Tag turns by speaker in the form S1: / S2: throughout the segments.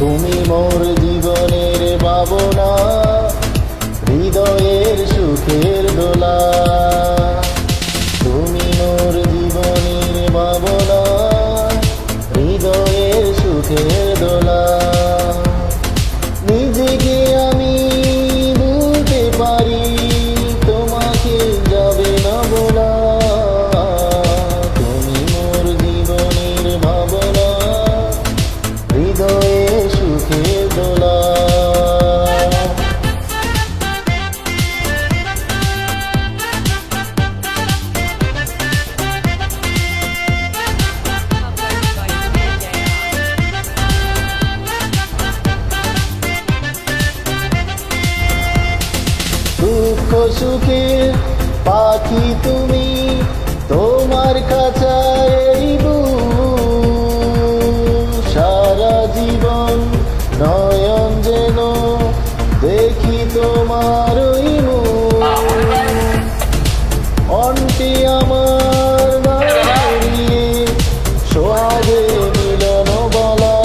S1: তুমি মোর জীবনের ভাবনা, হৃদয়ের সুখের দোলা। তুমি মোর জীবনের ভাবনা, হৃদয়ের সুখের দোলা। নিজেকে আমি বলতে পারি, তোমাকে যাবে না বলা। তুমি মোর জীবনের ভাবনা, হৃদয়ের সুখের দোলা। দুঃখ সুখের পাখি তুমি, তোমার খাঁচায় এই বুক। সারা জীবন নয়ন যেন দেখি তোমার ওই মুখ। অন্টি আমার দাঁড়িয়ে সোহাগে মিলন বলা।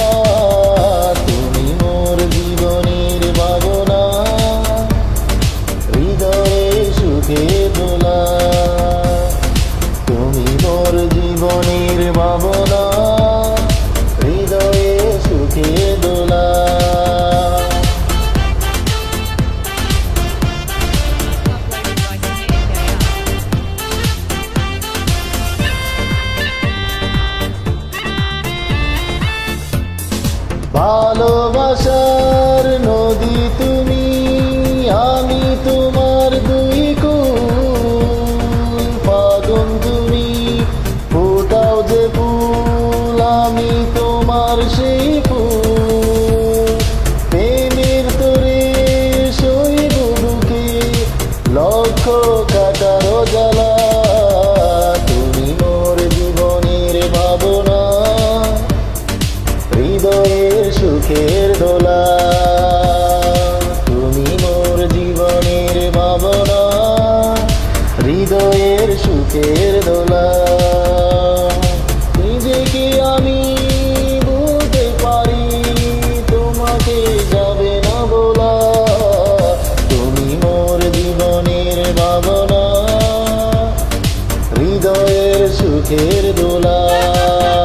S1: তুমি মোর জীবনের ভাবনা, হৃদয়ে সুখে দোলা। তুমি মোর জীবনের ভাবনা, হৃদয়ে সুখে দোলা। ভালোবাসার নদী